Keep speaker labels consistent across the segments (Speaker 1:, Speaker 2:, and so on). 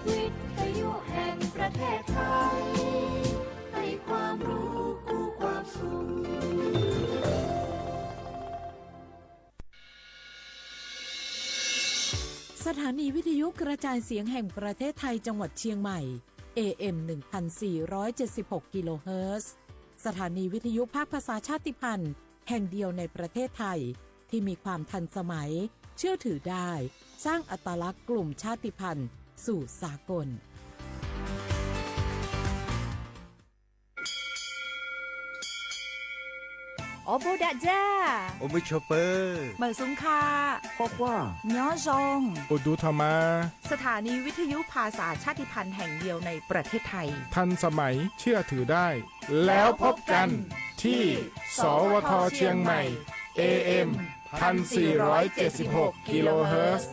Speaker 1: วิทยุแห่งประเทศไทยให้ความรู้คู่ความสุข
Speaker 2: สถานีวิทยุกระจายเสียงแห่งประเทศไทยจังหวัดเชียงใหม่ AM 1476 กิโลเฮิรตซ์สถานีวิทยุภาคภาษาชาติพันธุ์แห่งเดียวในประเทศไทยที่มีความทันสมัยเชื่อถือได้สร้างอัตลักษณ์กลุ่มชาติพันธุ์สู่สากล
Speaker 3: โอโบดะจ้า
Speaker 4: โอมิชอเปอร์
Speaker 3: เหมอซุงคา
Speaker 4: พอกว่า
Speaker 3: ย้อซง
Speaker 5: อุดูธรรมา
Speaker 3: สถานีวิทยุภาษาชาติพันธุ์แห่งเดียวในประเทศไทย
Speaker 5: ทันสมัยเชื่อถือได้แล้วพบกันที่สวทเชียงใหม่ AM 1476 กิโลเฮิรตซ์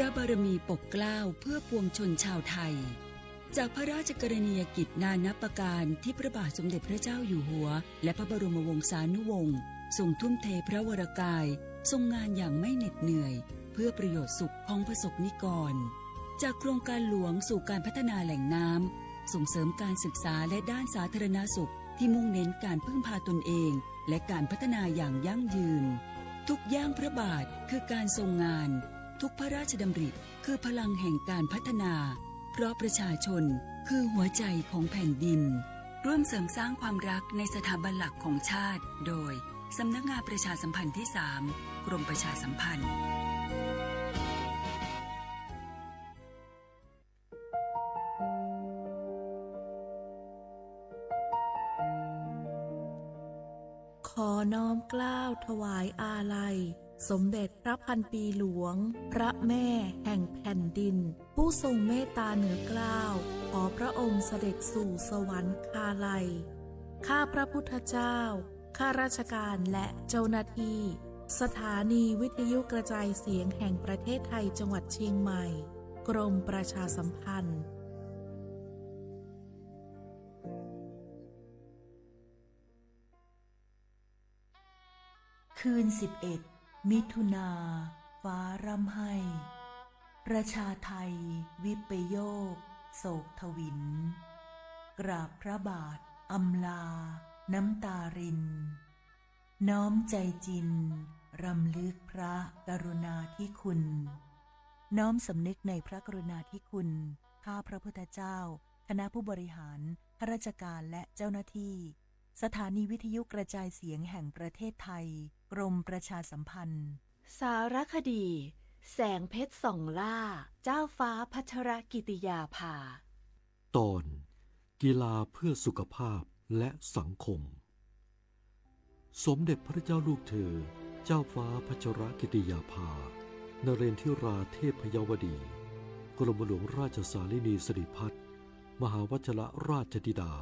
Speaker 6: พระบารมีปกเกล้าเพื่อปวงชนชาวไทยจากพระราชกรณียกิจนานับประการที่พระบาทสมเด็จพระเจ้าอยู่หัวและพระบรมวงศานุวงศ์ทรงทุ่มเทพระวรกายทรงงานอย่างไม่เหน็ดเหนื่อยเพื่อประโยชน์สุขของประสบนิกรจากโครงการหลวงสู่การพัฒนาแหล่งน้ำส่งเสริมการศึกษาและด้านสาธารณสุขที่มุ่งเน้นการพึ่งพาตนเองและการพัฒนาอย่างยั่งยืนทุกย่างพระบาทคือการทรงงานทุกพระราชดำริคือพลังแห่งการพัฒนาเพราะประชาชนคือหัวใจของแผ่นดินร่วมเสริมสร้างความรักในสถาบันหลักของชาติโดยสำนักงานประชาสัมพันธ์ที่ 3 กรมประชาสัมพันธ์
Speaker 2: ขอน้อมเกล้าถวายอาลัยสมเด็จพระพันปีหลวงพระแม่แห่งแผ่นดินผู้ทรงเมตตาเหนือเกล้าขอพระองค์เสด็จสู่สวรรคาลัยข้าพระพุทธเจ้าข้าราชการและเจ้าหน้าที่สถานีวิทยุกระจายเสียงแห่งประเทศไทยจังหวัดเชียงใหม่กรมประชาสัมพันธ์
Speaker 7: คืน11 มิถุนาฟ้าร่ำไห้ประชาไทยวิปโยคโศกทวินกราบพระบาทอำลาน้ำตารินน้อมใจจินรำลึกพระกรุณาธิคุณน้อมสำนึกในพระกรุณาธิคุณข้าพระพุทธเจ้าคณะผู้บริหารข้าราชการและเจ้าหน้าที่สถานีวิทยุกระจายเสียงแห่งประเทศไทยกรมประชาสัมพันธ์
Speaker 8: สารคดีแสงเพชรส่องล่าเจ้าฟ้าพัชรกิติยาภา
Speaker 9: ตอนกีฬาเพื่อสุขภาพและสังคมสมเด็จพระเจ้าลูกเธอเจ้าฟ้าพัชรกิติยาภานเรนทิราเทพยวดีกรมหลวงราชสารินีสิริพัฒน์มหาวชิรราชธิดา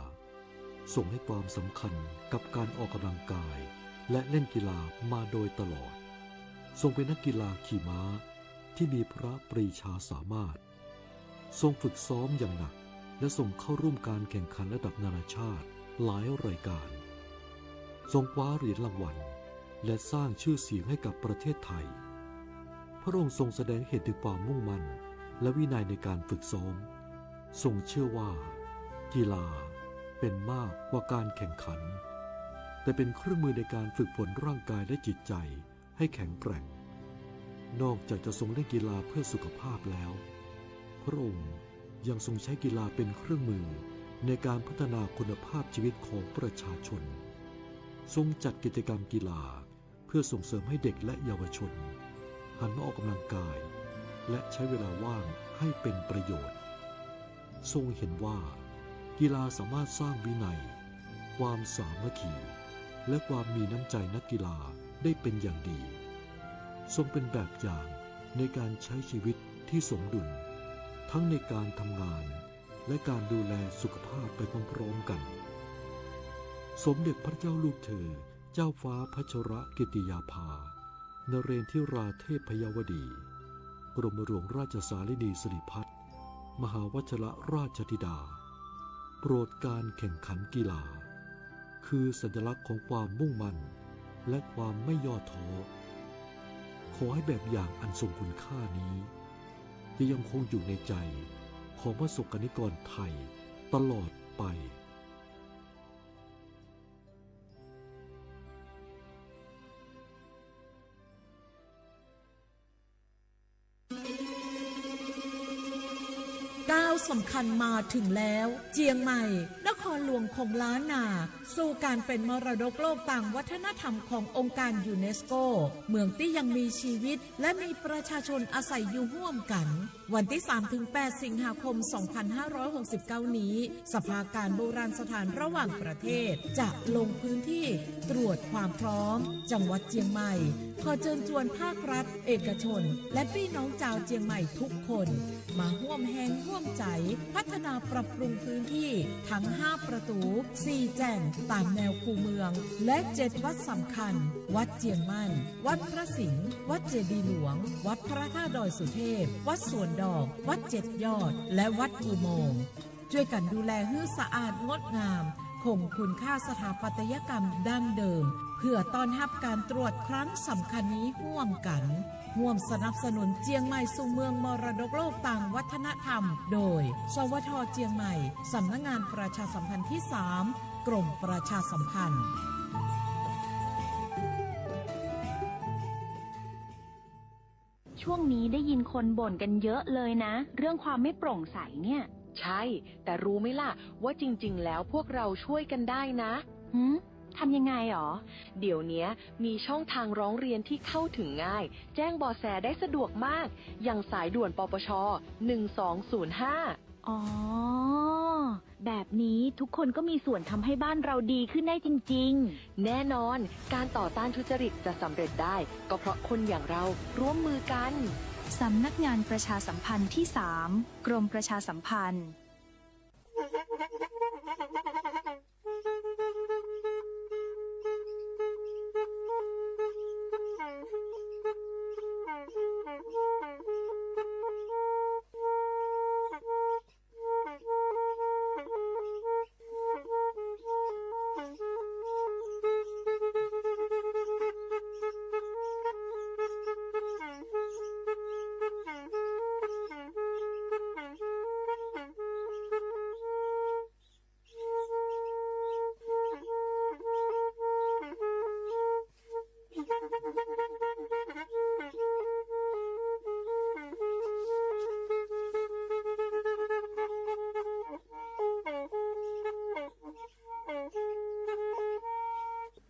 Speaker 9: ทรงให้ความสำคัญกับการออกกำลังกายและเล่นกีฬามาโดยตลอดทรงเป็นนักกีฬาขี่ม้าที่มีพระปรีชาสามารถทรงฝึกซ้อมอย่างหนักและทรงเข้าร่วมการแข่งขันระดับนานาชาติหลายรายการทรงคว้าเหรียญรางวัลและสร้างชื่อเสียงให้กับประเทศไทยพระองค์ทรงแสดงเห็นถึงความมุ่งมั่นและวินัยในการฝึกซ้อมทรงเชื่อว่ากีฬาเป็นมากกว่าการแข่งขันแต่เป็นเครื่องมือในการฝึกฝนร่างกายและจิตใจให้แข็งแกร่งนอกจากจะทรงเล่นกีฬาเพื่อสุขภาพแล้วพระองค์ยังทรงใช้กีฬาเป็นเครื่องมือในการพัฒนาคุณภาพชีวิตของประชาชนทรงจัดกิจกรรมกีฬาเพื่อส่งเสริมให้เด็กและเยาวชนหันมาออกกำลังกายและใช้เวลาว่างให้เป็นประโยชน์ทรงเห็นว่ากีฬาสามารถสร้างวินัยความสามัคคีและความมีน้ำใจนักกีฬาได้เป็นอย่างดีทรงเป็นแบบอย่างในการใช้ชีวิตที่สมดุลทั้งในการทำงานและการดูแลสุขภาพไปพร้อมๆกันสมเด็จพระเจ้าลูกเธอเจ้าฟ้าพัชรกิติยาภานเรนทิราเทพยวดีกรมหลวงราชสารินีสิริพัฒน์มหาวชิรราชธิดาโปรดการแข่งขันกีฬา คือสัญลักษณ์ของความมุ่งมั่นและความไม่ย่อท้อขอให้แบบอย่างอันทรงคุณค่านี้จะยังคงอยู่ในใจของประสบกนิกรไทยตลอดไป
Speaker 2: ก้าวสำคัญมาถึงแล้วเจียงใหม่นครหลวงของล้านนาสู่การเป็นมรดกโลกต่างวัฒนธรรมขององค์การยูเนสโกเมืองที่ยังมีชีวิตและมีประชาชนอาศัยอยู่ร่วมกันวันที่ 3-8 สิงหาคม 2569 นี้สภาการโบราณสถานระหว่างประเทศจะลงพื้นที่ตรวจความพร้อมจังหวัดเจียงใหม่ขอเชิญชวนภาครัฐเอกชนและพี่น้องชาวเจียงใหม่ทุกคนมาร่วมแรงร่วมใจพัฒนาปรับปรุงพื้นที่ทั้ง5ประตู4แจ่งตามแนวคูเมืองและ7วัดสำคัญวัดเจียงมั่นวัดพระสิงห์วัดเจดีย์หลวงวัดพระธาตุดอยสุเทพวัดสวนดอกวัด7ยอดและวัดอุโมงค์ช่วยกันดูแลให้สะอาดงดงามคงคุณค่าสถาปัตยกรรมดั้งเดิมเพื่อต้อนรับการตรวจครั้งสำคัญนี้ร่วมกันร่วมสนับสนุนเจียงใหม่สู่เมืองมรดกโลกต่างวัฒนธรรมโดยสวท.เจียงใหม่สำนักงานประชาสัมพันธ์ที่3กรมประชาสัมพันธ์
Speaker 10: ช่วงนี้ได้ยินคนบ่นกันเยอะเลยนะเรื่องความไม่โปร่งใสเนี่ย
Speaker 11: ใช่แต่รู้ไหมล่ะว่าจริงๆแล้วพวกเราช่วยกันได้นะ
Speaker 10: ทำยังไงหรอ
Speaker 11: เดี๋ยวนี้มีช่องทางร้องเรียนที่เข้าถึงง่ายแจ้งเบาะแสได้สะดวกมากอย่างสายด่วนปปช1205
Speaker 10: อ๋อแบบนี้ทุกคนก็มีส่วนทำให้บ้านเราดีขึ้นได้จริง
Speaker 11: ๆแน่นอนการต่อต้านทุจริตจะสำเร็จได้ก็เพราะคนอย่างเราร่วมมือกัน
Speaker 10: สำนักงานประชาสัมพันธ์ที่3กรมประชาสัมพันธ์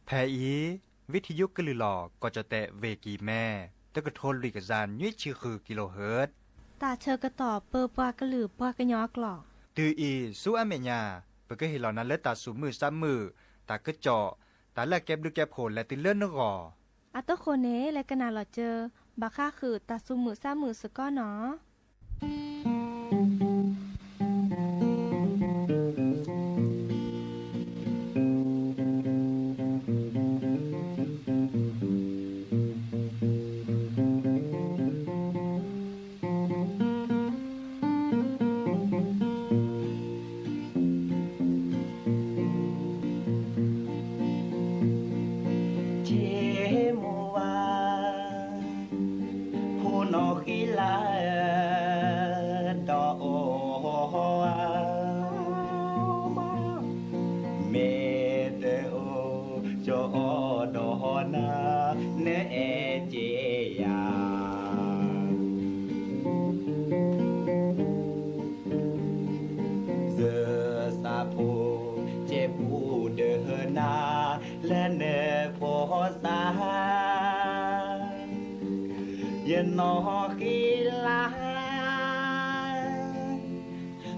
Speaker 4: แพอีวิทยุกลือหลอก็จะแตะเวกีแม่ตะกะทนลิกจานยุ่ยชื่อคือกิโลเฮิรตซ์
Speaker 12: ตาเชอกระต่อเปอปากระหลือปากระยอกหลอก
Speaker 4: ตืออีสู้อเมญาเปก็เห็นเหล่านั้นและตาสูมือซ้ำมือตากระเจาะตาแลกแก็บดูแก็บโผลและติเลื่อนนกอ
Speaker 12: อัตโคเนและกนาหลอเจอบาค่าคือตาสูมือซ้ำมือสก้อเนาะ
Speaker 13: นอกีลา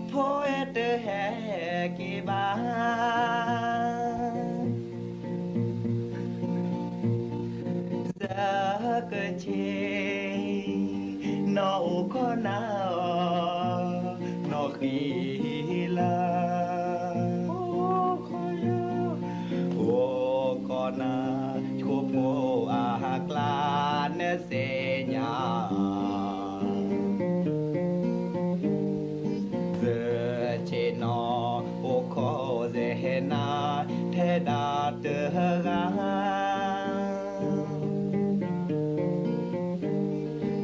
Speaker 13: โพเอเตแฮกีบาสักเชนอก็นานอกีลาโอก็นาชูโพอากลาเนเซญาเซเชนอโอโคเซเฮนาเทดา เตอกา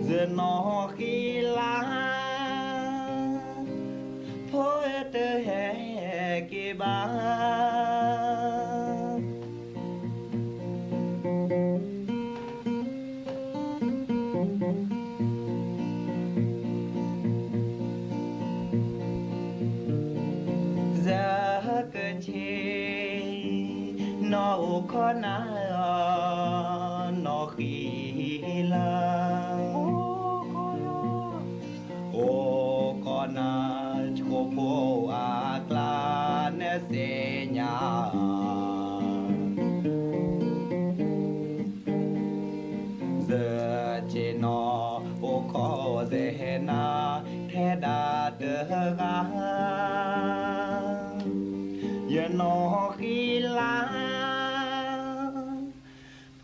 Speaker 13: เจนอกีลาโพเตแฮกีบานอคอนานอขีลาโอคอนาโชโปอากลาเนเซญาเซเจนอโอคอเซนาแค่ดาเดกายนอขีลา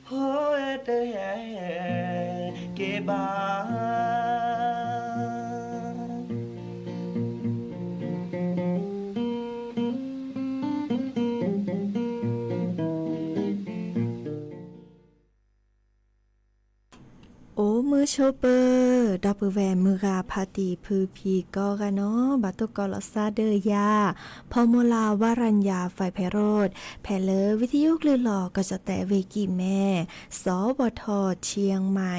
Speaker 13: โฮเตเกบา
Speaker 14: โอ้มือโชเปอร์ดอปเปอร์แวร์มือกาพาตีพือพีก็กันเนาะบาตุกอลซาเดยาพอโมลาวารัญญาไฟไพโรดแพเลอวิทยุคลื่นหลอกก็จะแต่เวกีแม่สบทเชียงใหม่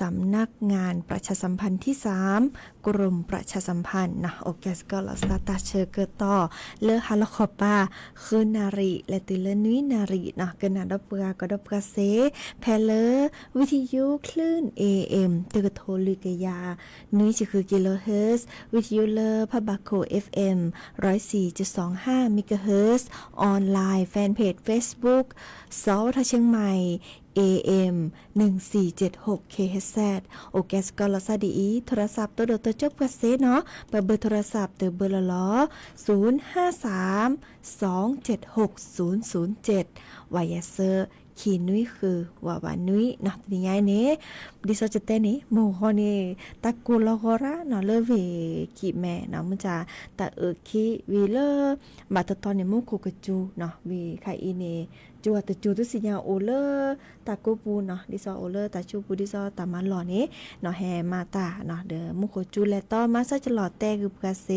Speaker 14: สำนักงานประชาสัมพันธ์ที่3กรมประชาสัมพันธ์นะโอเคสก็ลสตาเชเกต่อเลอฮาลคอปาคืนนารีและติเลนุยนารีนะกันนาดเปือกดเปือเซแพเลอวิทยุคลื่น AM ตึกโทลิกยานุยจะคือกิโลเฮิรตซ์วิทยุเลอพบาโค FM 104.25 เมกะเฮิรตซ์ออนไลน์แฟนเพจ Facebook สวทเชียงใหม่ AM 1476 KHZ โอเคสก็ลสดีโทรศัพท์ตัวดตัวจบกระเซเนาะเบอร์โทรศัพท์เตอเบอร์ละล้อ053-276-007วายเซอร์ขีนุ้ยคือวานุ้ยเนาะนี่ไงเนี่ยดิฉันจะเต้นนี่หมู่คนนี่ตะกุลกระเนาะเลเวขีแม่เนาะมันจะตะขีวีเลบาตตอนเนี่ยมุกกจูเนาะวีใครอีเนี่ยจูแต่จูตุสิญาโอเลตะกูปูเนาะดิซอโอเลตะชูปูดิซอตะมันหล่อนี่เนาะแฮมาตาเนาะเดอมุกจูแลต่อมาซะจะหล่อแต่คือกระเซ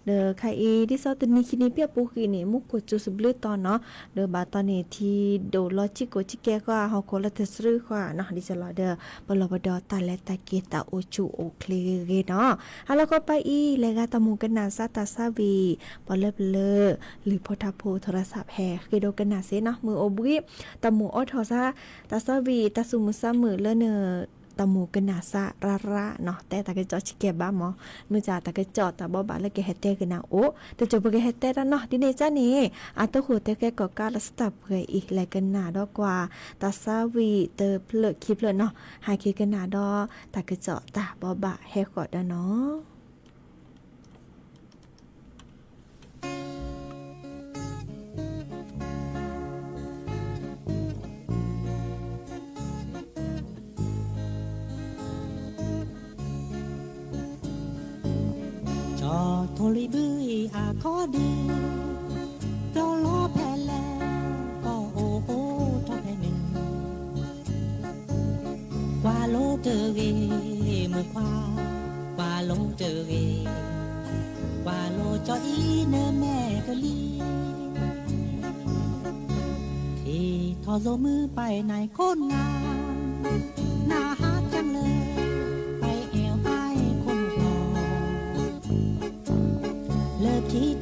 Speaker 14: เดอใครอีดิซอตะนี่คินี่เปียปูกีนี่มุกจูสุบลือตอนเนาะเดอบาตอนนี้ที่โดลอจิโกจิแกก็เฮาโคละเทสรึกว่าเนาะดิซอลอเดอบลบดอตาและตะเกตาโอจูโอเคเนาะฮาแล้วก็ไปอีเลกาตะมูกันนาซาตาซาวีปอเลบเลหรือพอทาโพโทรศัพท์แฮคือโดกันนาเซเนาะมือโอบุตะหมูออทอซาตาซาวีตาซุมุซามือเลเนอตะหมูกนาซาระเนาะแต่ตะกะจอชิเกบ้าหมอมือจ่าตะกะจอตะบ่บาแล้วแกเฮเตกนาโอแต่จบแกเฮเตระเนาะดิเนจ้านี่อัตหัวแต่แกก็กาลสตับเผยอีกแลกันนาดอกกว่าตาซาวีเตอเพลคลิปเลยเนาะหายคิดกันนาดอตะกะจอตะบ่บาเฮกอดเนาะ
Speaker 15: โทลิบุยอาคอดีดอลอแพแลก็โอโอทอแพหนึ่งกว่าโลเจอเกมือควากว่าโลเจอเกกว่าโลจออีเนแม่กะลีที่ทอโซมือไปในโคนงามน่าฮักจังเลย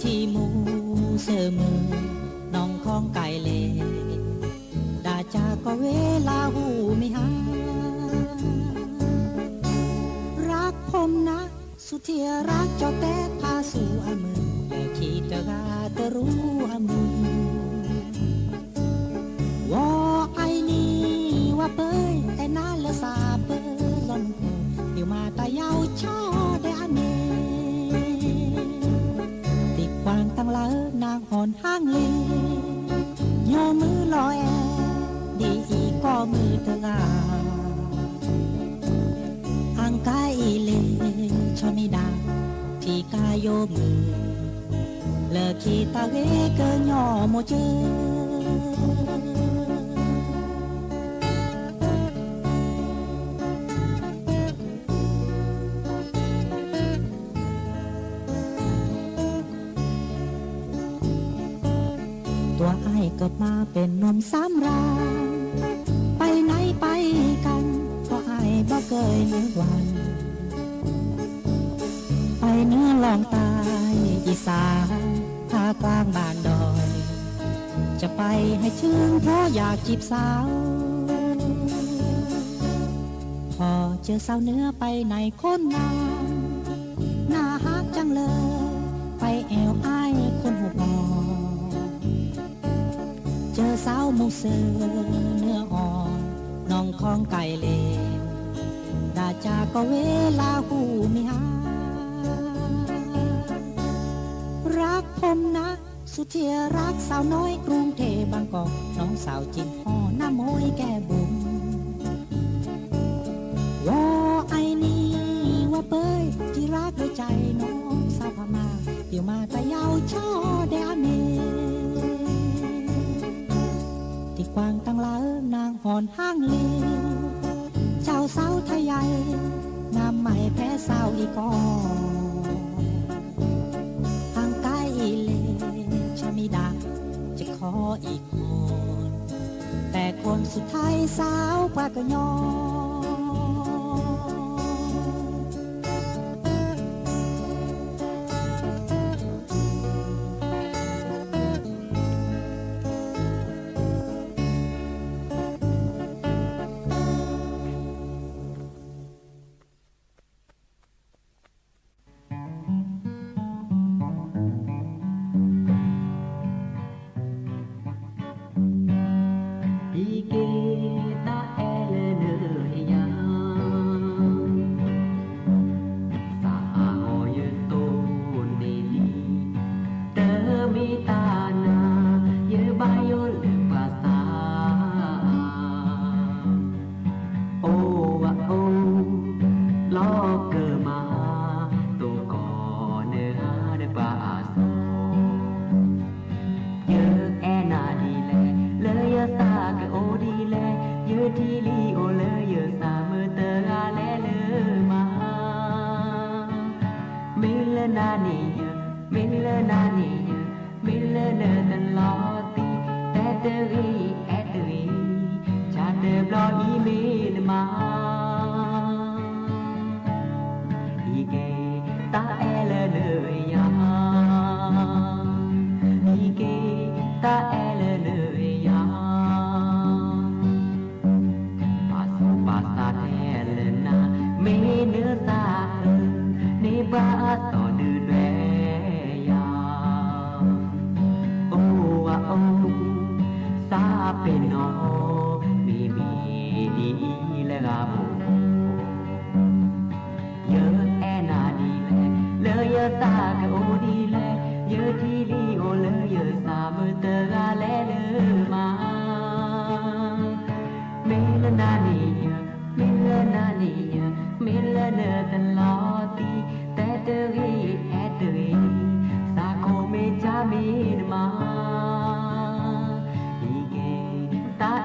Speaker 15: ที่มูเสมือน้องของไก่เล่ดาจาก็เวลาหูไม่หารักผมนะสุเทียรักเจ้าแต่พาสู่อามือแต่ขีดกาตรู้อามือว่าไอ้นี่ว่าเปยแต่น่าละสาเปยลอนเดี๋ยวมาตายาวช่อได้อันนี้วางตั้งละนางอ่อนห้างเลยโยมือลอยดีอีก็มือเธองาอังกายเลชอไม่ดาที่กายโยมือเลิกขีตาเวเกยอโมเจอ เกิดมาเป็นหนุ่มสามรางไปไหนไปกันก็อายบ่เคยนึกวันไปเนื้อลองตายอีสานภาคกลางบ้านดอยจะไปให้ชื่นเพราะอยากจีบสาวพอเจอสาวเนื้อไปไหนคนงามน่าฮักจังเลยไปแอวอ้ายคนหัวบอเจอสาวมูเซอเนื้ออ่อนน้องของไก่เลดาจาก็เวลาหูไม่หารักผมนะสุดที่รักสาวน้อยกรุงเทพบางกอกน้องสาวจินห่อน้ำโมยแก้บุญว่าไอ้นี่ว่าเปยที่รักด้วยใจน้องสาวพม่าเดี๋ยวมาตะเยาช่อแดนเนที่กวางตั้งหลานางหอนห้างเลเจ้าสาวไทยใหญ่น้ำใหม่แพ้สาวอีกอทางใกล้เลชามิดาจะขออีกคนแต่คนสุดท้ายสาวกว่าก็ยอตา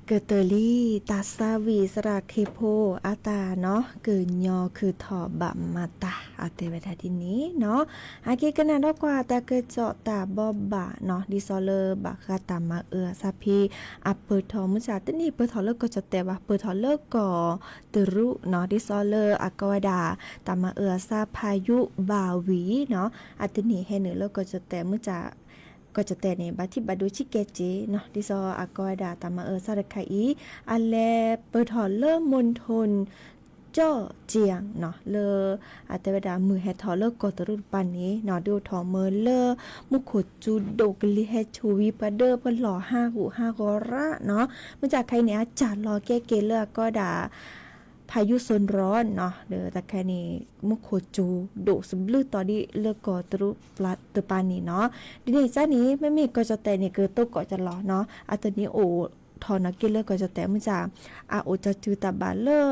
Speaker 14: เกิดเตอรี่ตาซาวีสระเคโพอาตาเนาะเกิดยอคือถอบัมมาตาอาเตเวทาทีนี้เนาะอาเกกันนาดอกว่าตาเกิดเจาะตาบอบบะเนาะดิซอเลอร์บะคาตามาซาพีอัปเปิดทอมุจาตนี่เปิดทอเลิกก็จะแต่ว่าเปิดทอเลิกก็ตรุเนาะดิซอเลอร์อากวดาตามาซาพายุบาวีเนาะอัตนี่ให้เนเลิกก็จะแต่มุจาก็จะแต่ในบัติบัดูชิเกเจเนาะดิซออากอดาตามาซาดะไคอีอันแลเปิดถอเริ่มมณฑลจ้อเจียงเนาะเลออาแต่เวลามือแฮทอเลกอตรุปันนี้เนาะดูทอเมเลมุขจูโดกลิเฮชูวีปะเดอเปิ้นหล่อ5หู5กอระเนาะมาจากใครเนี่ยจัดรอแก้เกเลก็ด่าพายุโซนร้อนเนาะเด้อแต่แค่นี้มุโคจูโดสบลือตอดีเลิกกอตรุปลาตปานีเนาะดินี่จ้านี้ไม่มีก็จะแต่นี่เกิดตกก็จะรอเนาะอัตนี้โอทอนักเกเลก็จะแต่มันจะอาโอจะจือตาบาเลอ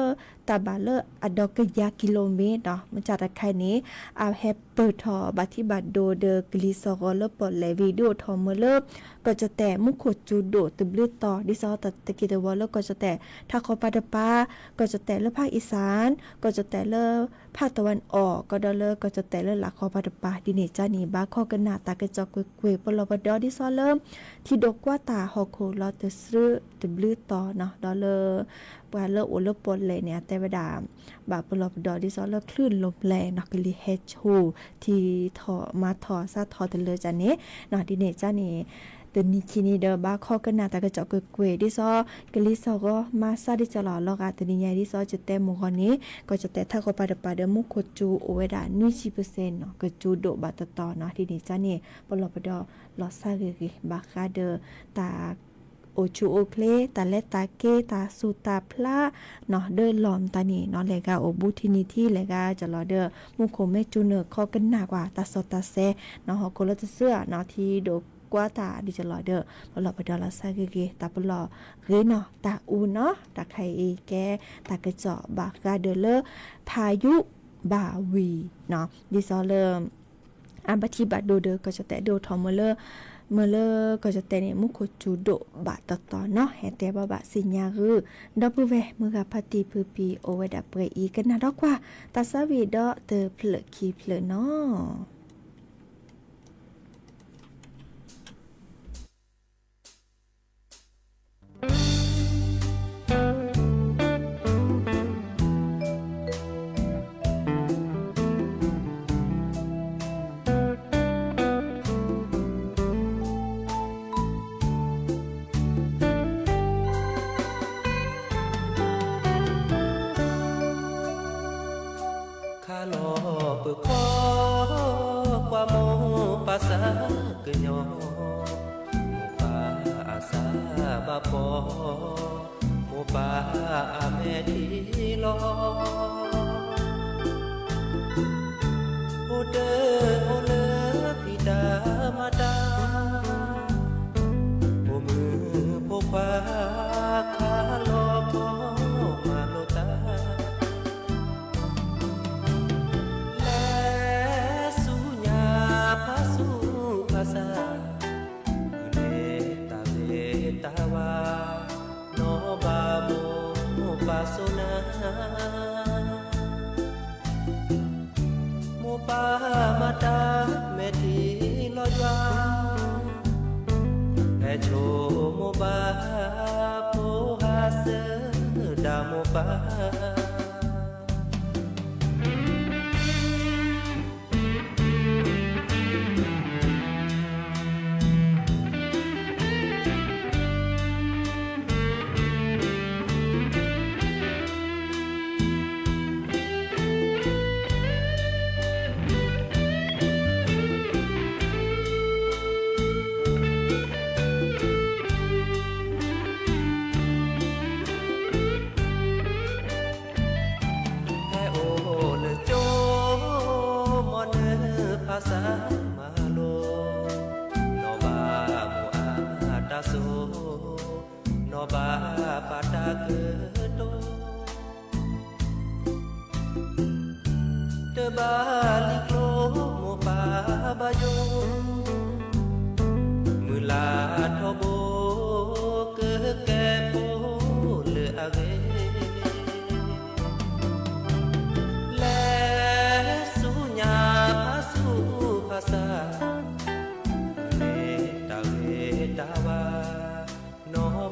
Speaker 14: ดอกยากิโลเมตรเนาะมันจะตะไคนี้อาแฮปเปิดทอบัติบัตโดเดอกลิซอเลปอเลวิดีโอทอเมเลก็จะแต่มุขจูโดตบลือต่อดิซอตตะกิเดวอลก็จะแต่ถ้าขอปาดปาก็จะแต่เลภาคอีสานก็จะแต่เลภาคตะวันออกก็ดอเลก็จะแต่เลหลักขอปาดปาดิเนจานีบาข้อกันหน้าตากระจอกเกวยปลอบดอดิซอเริ่มที่ดกว่าตาฮอโคลอตซื้อตบลือต่อเนาะดอเลปาเลโอเลปนเลยเนี่ยแต่เวลาบาปลอบดอดิซอเลคลื่นลมแรงเนาะกลิเฮชูที่ถอมาถอซาถอตะเลจานี้เนาะดิเนจานีเดนิคินีเดบาข้อกันนาตากระจอกเกวยดิซอกลิซอก็มาซาดิจลอลอกาตนิยายดิซอจะแต่หมู่คนนี้ก็จะแต่ถ้าก็ปาดปาเดมุโคจูโอเวดา90%เนาะก็จูโดบาตตอเนาะที่นี่จ้านี่ปลอบดอลอซาเกกิบาคาเดตาโอชูโอเคลตาเลตาเกตาสุตาพลาเนาะเดอลอมตานี่เนาะเลกาโอบุทินิที่เลกาจะรอเดอมุโคเมจูเนอร์ข้อกันหนักกว่าตาสตาเซเนาะฮอโคลตเสื้อเนาะที่โดกว่าตาดิจะรอเดอปลอบดอลาซาเกเกตาปลอเรเนาะตาอูเนาะตาไคเอแกตากระเจาะบากาเดเลพายุบาวีเนาะดิซอเลอันปฏิบัติโดเดอก็จะแต่โดทอมเมเลก็จะแต่เนี่ยมุโคจูโดบาตตอเนาะแฮแต่บะสิญญาคือดอกเวมือกับปฏิพืปีโอเวดาเปรอีกันนะดอกว่าตาซาวีดอเตอเพลคีเพลเนาะ
Speaker 16: ภาษากะยอหมูป่าอาสาบาปอหมูป่าอาแม่ทีลอโอเดอโอเลอพี่ดามาดาโอมือโพควาคาลอพอมาโลตาภาษาเลตาเวตาวาโนบาโมปาโซนาโมปามาตาเมทีลอยาแอโชโมบาโพฮาเซดาโมปาภาษามาโลนอบาโมอาตาโซนอบาปาตาเกโตเตบาลิโกโมปาบาโยมือลาทโบเกแกโป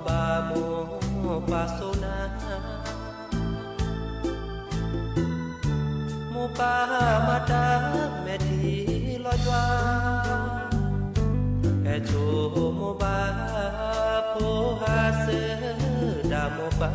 Speaker 16: บาโมปาโซนาโมปามาดาเมทีลอยวาแอโจโมบาโพฮาเซดาโมบา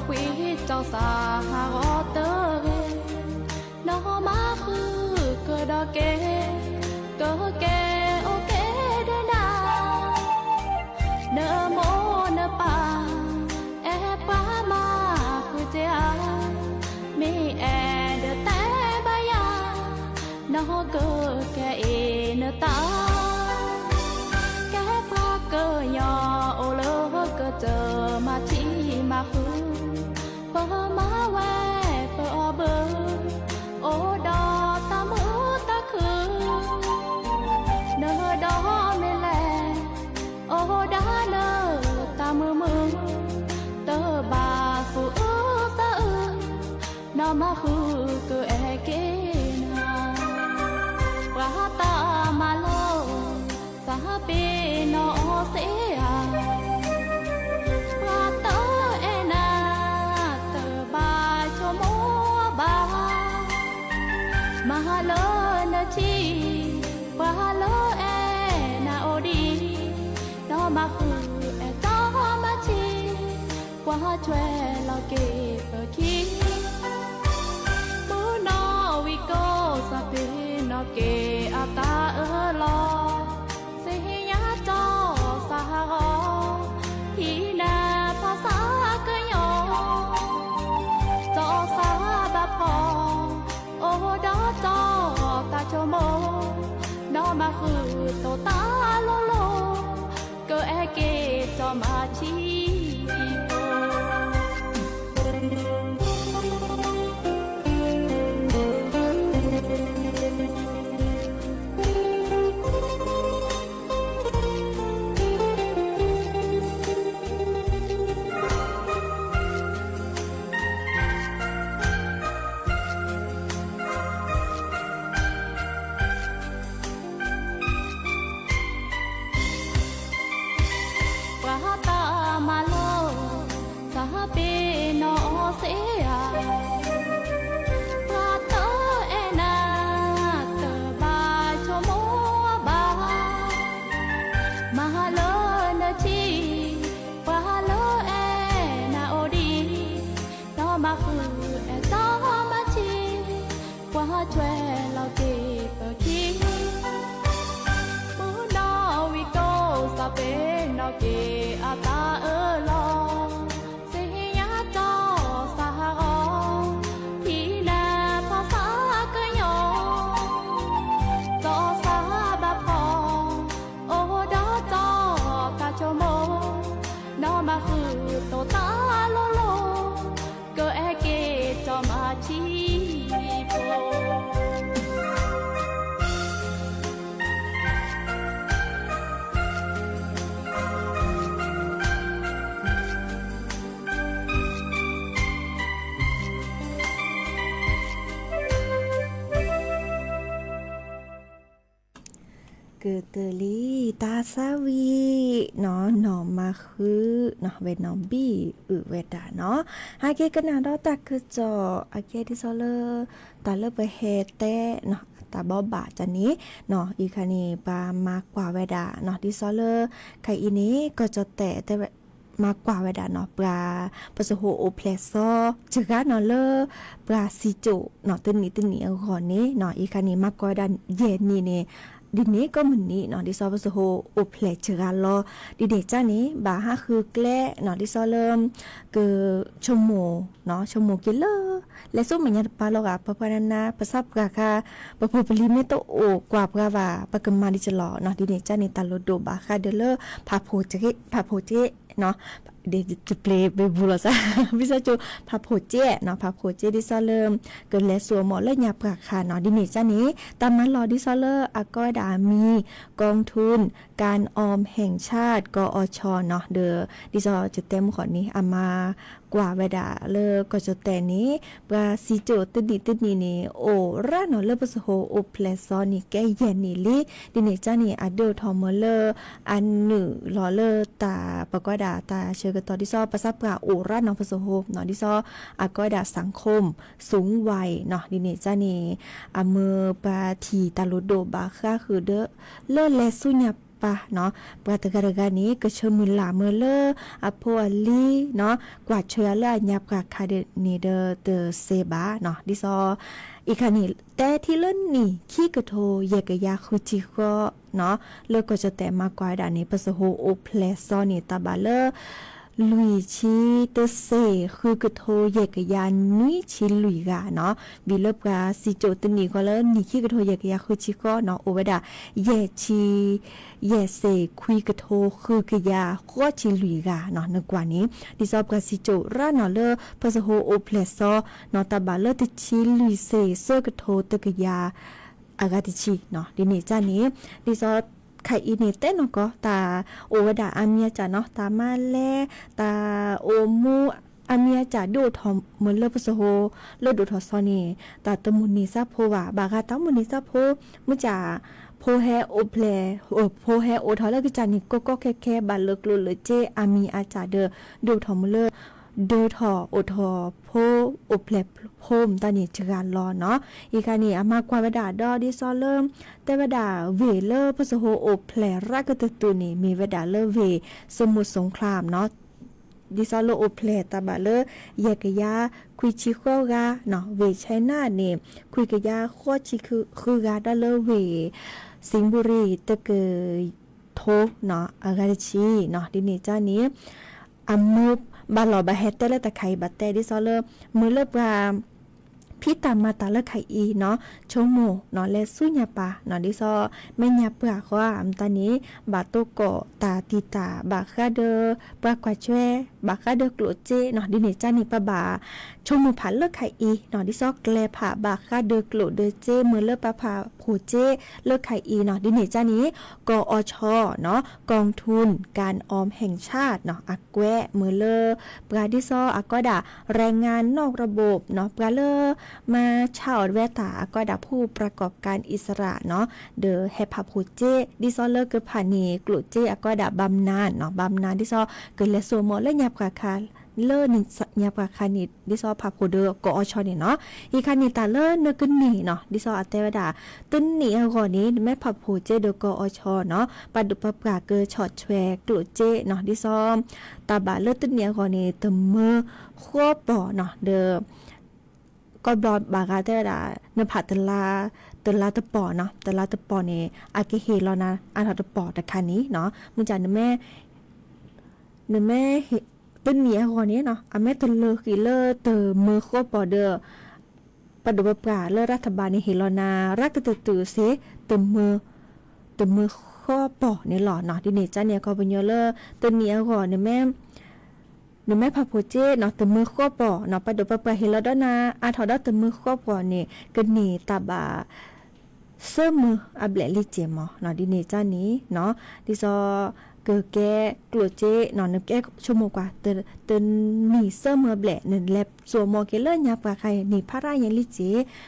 Speaker 17: ควีเจ้าสาหาออเตอร์เกนอมาคือเกิดเกเกเกโอเกเดนาเนโมเนปาแอปามาคือเจ้ามีแอเดแต่บายานอเกแกเอเนตาแกพาเกยอโอเลเกเจอมาชีมาคือเปอมาแวเปอเบอโอดอตามือตาคือเนอดอเมแลโอดาเนอตามือเตอบาสูสะนอมาคือเกอเกนาว่าตามาโลสาเปนอเสียมาเลนชีวาเลเอนาโอดีนอมาคือเอตอมาชีกว่าช่วยเราเก็บคิดมือนอวิโกสะเพนอเกอาตาลอเสียจอสาหอที่นาภาษากะยอจอสาบะพอโอดอจอตาโชโมนอมาคือโตตาโลโลเกอเกจอมาชีโช่วยเราเก็บคิดมือนอวิโกสะเปนอเกอาตาลอเสียจอสาหอที่นาภาษากะยอจอสาบะพอโอดอจอตาโชโมนอมาคือโตตาโลโลเกอเกจอมาชีโพ
Speaker 14: เกิดเตลีตาซาวีเนาะหนอมาคือเนาะเวน้องบี้เวดาเนาะหาเกกันนาดอตาคือจออาเกที่ซอเลตาเลไปเฮเตเนาะตาบ่บาจันนี้เนาะอีคานีปามากว่าเวดาเนาะที่ซอเลไคอีนี้ก็จะแต่ มากกว่าเวดาเนาะปลาปสโฮโอเพลซอจึกะเนาะเลอปลาซิโจเนาะตึนนี้ก่อนนี้เนาะอีคันนี้มากกว่าดันเย็นนี่เนี่ยดินนี้ก็เหมือนนี้เนาะดิซอปสโฮโอเพลจึกะลอดิเดจ้านี้บาฮาคือแกล้เนาะดิซอเริ่มคือชั่วโมงเนาะชั่วโมงกิเลและสู้มันยัดปาลอกะปะปานาปะซับกะค่ะปะพูปลิเมโตโอกว่าปะว่าปะกะมาดิจลอเนาะดิเดจ้านี้ตาโลโดบาค่ะเดเลพาโพเจเนาะเดี๋ยวจะเปลไปบูรซะวิซาจูพาโพเจเนาะพาโพเจดิซอเริ่มเกิดและสัวหมอเลยหยาบกะค่ะเนาะดิเนจ้านี้ตามมันรอดิซอเลอร์อากอดามีกองทุนการออมแห่งชาติกอชเนาะเดอดิซอจะเต็มขอนี้อามากว่าเวดาเลอก็จะแต่นี้ปลาซิโจตึดนี่โอราเนาะเลอปสโฮโอเพลซอนี่แกเย็นนี่ลิดิเนจ้านี่อเดอทอมเลออันหนึ่งรอเลอตาปะกอดาตาเชกตอดิซอปะซับปลาโอราเนาะปสโฮเนาะดิซออากอดาสังคมสูงวัยเนาะดิเนจ้านี่อเมอปาทีตาลุโดบาค่าคือเดอเลอเลสุญญปะเนาะปะตะกะกะนี้ก็เชมือลาเมเลออโพอลีเนาะกว่าเชื้อละยับกะคาเดนีเดเตเซบาเนาะดิซออีกคันนี้แต่ที่เล่นนี่ขี้กระโทเยกะยาคุจิก็เนาะเลอก็จะแต่มากกว่าดานี้ปะสโฮโอเพลซอนี่ตาบาเลอลุยชีเตเซคือกระโทเยกยานนุยชิลุยกาเนาะบิเลบกาซิโจตนีก็แล้วนี่ขี้กระโทเยกยาคือชิก็เนาะโอเวดาเยชีเยเซคุยกระโทคือกยาก็ชิลุยกาเนาะนึกว่านี้ดิซอบกาซิโจราเนาะเลพะสโฮโอเพลซอเนาะตาบาเลติชิลุยเซเซกระโทตะกยาอากาติชิเนาะดินี่จ้านี้ดิซอไข่อินเต้นก็ตาโอวดาอาเมียจ่าเนาะตามาแลตาโอมูอาเมียจ่าดูทอมเหมือนเลปสโฮเลดูทอซอนี่ตาตมุนีซาโพว่าบากาตมุนีซาโพมุจ่าโพแฮโอเพลโพแฮโอทอเลกจานี่ก็แค่บาเลิกลุเลเจอามีอาจ่าเดดูทอมเลเดอทอโอทอโพโอเพลโพมตานี่จการรอเนาะอีกานี่อามากว่าเวดาดอดิซอเริ่มแต่เวดาเวเลอร์พสโฮโอเพลรักกะตุนี่มีเวดาเลอเวสมุทรสงครามเนาะดิซอโลโอเพลตาบาเลเยกยาคุยชิโคกาเนาะเวไชน่านี่คุยกยาโคชิคือกาดาเลเวสิงห์บุรีตะเกยโทเนาะอากาชิเนาะดินี่จ้านี้อามุบาลอบาเฮตเตเลตะไคบัตเตดิซอเลมือเลบราพี่ตามมาตาเลไคอีเนาะโชโมเนาะและสุญญาปาเนาะดิซอแม่ญาเปือขว่าอัมตานี้บาโตโกตาติตาบาคาเดปากว่าช่วยบาคาเดกโลเจเนาะดิเนจานี่ปะบาโชโมผันเลไคอีเนาะดิซอแกลผาบาคาเดกโลเดเจมือเลปะผาโพเจเลไคอีเนาะดิเนจานี้กอชเนาะกองทุนการออมแห่งชาติเนาะอักแวะมือเลปราดิซออากอดาแรงงานนอกระบบเนาะปราเลมาชาวแวตาก็ดับผู้ประกอบการอิสระเนาะเดอแฮปพูเจดิซอเลอร์เกิดผ่านนี่กลุเจก็ดับบำนาญเนาะบำนาญดิซอเกิดและโซโมและยับกะคาเลอร์นิยับกะคานิดิซอพาโพเดอกอชอนี่เนาะอีคานิตาเลอร์เนกึนนี่เนาะดิซออัตเตวดาตึนนี่ก่อนนี้แม่พาโพเจเดอกอชอเนาะปัดดุปปราเกอช็อตแชร์กลุเจเนาะดิซอตาบาเลอร์ตึนนี่ก่อนนี้ตมมือควบปอเนาะเดอก็บอดบากาเตดาเนผัดตลาตะปอเนาะตลาตะปอเนี่ยอาเกเฮแล้วนะอาทอตะปอตะคันนี้เนาะมึงจ่าเนแม่ต้นเนี้ยคนนี้เนาะอาแม่ตเลอกิเลอเตอมือโคปอเดอปดุบปราเลอรัฐบาลในเฮลนารักตะตือเซเตมือข้อปอเนี่ยหล่อเนาะดิเนจ้าเนี่ยก็เป็นเยอะเลอต้นเนี้ยก่อนเนี่ยแม่พาโพเจเนาะตมือข้อปอเนาะปะดปะเฮลดนาอาทอดตมือข้อปอนี่กะนี่ตาบาเสมออับเลลิเจมอเนาะดิเนจ้านี้เนาะดิซอเกอแกกลัวเจเนาะนึกแกชั่วโมงกว่าเตินนี่เสมอแบละนึแลบสัวมอเกเลญาปะใครนี่พระรายันลิเจ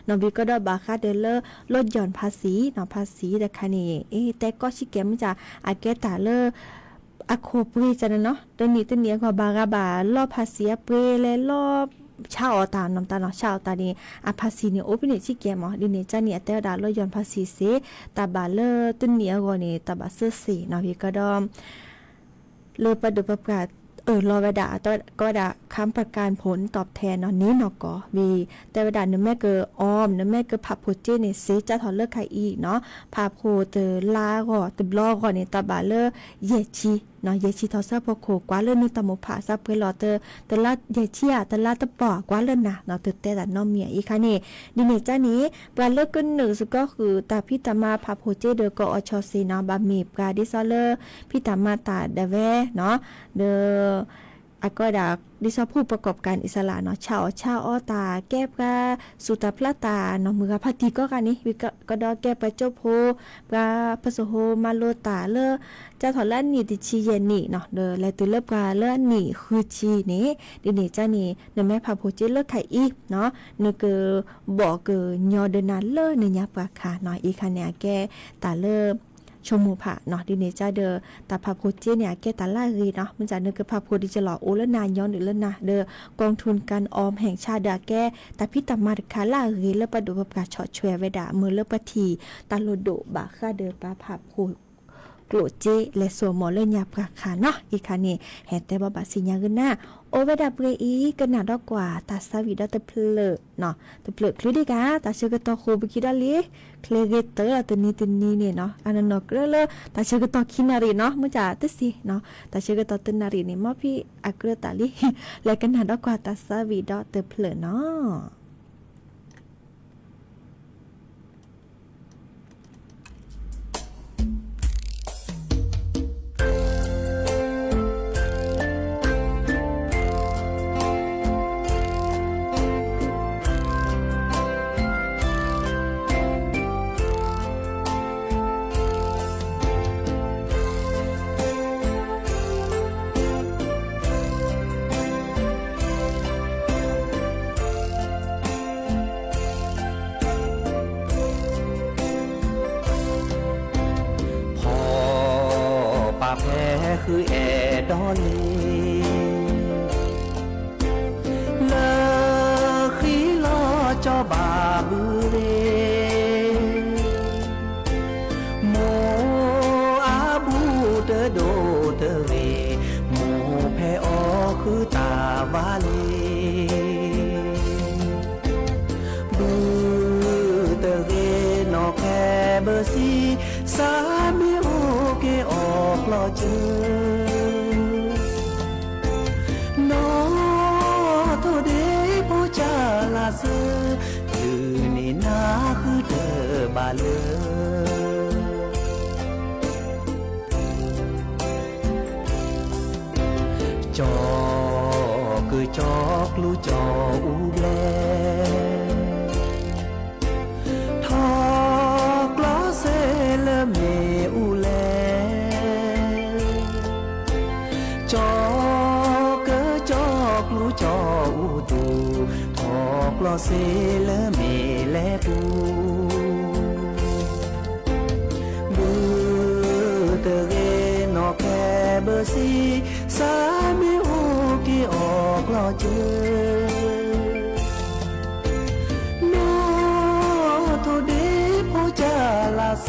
Speaker 14: เนาะบิก็ดบาคาเดเลลดหย่อนภาษีเนาะภาษีแต่คันนี่แต่ก็สิแกมจะอาเกตาเลอโคปรีจันเนาะตัวนี้ก็บากาบาลอภาษีเปรและลอชาวตามน้ำตาเนาะชาวตานี่อาภาษีนี่โอเปเนชิเกมอดิเนจานี่แต่ดาลอยอนภาษีเสตาบาเลตัวนี้ก็นี่ตาบาเสเสเนาะพี่ก็ดอมเลปะดุปะกา รอเวดาก็ดาค้ำประกันผลตอบแทนเนาะนี้เนาะก็วีแต่เวดาเนื้อแม่เกอออมเนื้อแม่เกอผับโพเจเนี่ยซีจะถอนเลิกใครอีกเนาะผับโพเตอลาก็ตบล้อก็เนี่ยตาบาเลเยชีเนาะเยชีทอซาพอโคกว่าเลนึตะโมผาซาเปลอเตอแต่ละเยชีอ่ะแต่ละตะปอกว่าเลนะเนาะแต่ละน้อมเมียอีกค่ะนี่ดิเนจ้านี้ปลาเลิกกันหนึ่งสุก็คือตาพี่ตามาผับโพเจเดก็อชอซีเนาะบะมีปลาดิซอเลพี่ตามาตาเดเวเนาะเดอก็ดาดิซอผู้ประกอบการอิสระเนาะชาวอ้อตาแก้ปลาสุตาพลาตาเนาะมือพัติก็กันนี่วิก็ดอแก้ปลาเจ้าโพปลาพะโสโฮมาโลตาเลเจ้าถอนล้านนี่ติชีเยนนี่เนาะเดอและตัวเลิกปลาเลื่อนนี่คือชีนี่ดินี่จ้านี่เนแม่พาโพเจเลิกไข่อีเนาะเนเกอบอกเกอยอเดนันเลเนยาปลาค่ะเนาะอีคันเนี่ยแก้ตาเลิกชมูผะเนาะดิเนจ้าเดอตาพาโพเจเนี่ยแกตาล่ารีเนาะมันจะเนกพาโพดิจะหล่อโอละนานย้อนหรือละนะเดอกองทุนการออมแห่งชาติดาแกตาพิตามาดคาล่ารีเลปะดูปะกาชอช่วยเวดามือเลปะทีตาโลโดบะค่าเดอปาพาโพโกรเจและสวมหมอเลยยาปราคาเนาะอีคานี่แฮแต่บ่บาสิญญาเงินหน้าโอเวดาเบรอีกันหนาดอกกว่าตาสาวิดาตะเพลเนาะตะเพลคลิดิกาตาเชกตอโคบกิดาลีเคลเกเตอร์ตนี้เนี่ยเนาะอันนั้นเนาะเลตาเชกตอคินารีเนาะมุจ่าตะสิเนาะตาเชกตอตนารีนี่มอพี่อักเรตาลีและกันหนาดอกกว่าตาสาวิดาตะเพลเนาะ
Speaker 16: แพ้คือแอดอลีเลอขีลอจอบาบือเรโมอาบูเตโดเตเรโมแพ้อคือตาวาเลบือเตเรนอแคเบอร์ซีสามีโอเกออกลอเจอโนโทเดโพจาลาเซยืนนี่นาคือเธอบาเลจอคือจอกลูจออูแลทอกลอเซเลเมอูแลจอกเกจอกลูจออูตูทอกลอเซเลเมแลปูบูเตเรนอแคเบอร์ซีสามีโอกีออกลอเจอโนโทเดโพจาลาเซ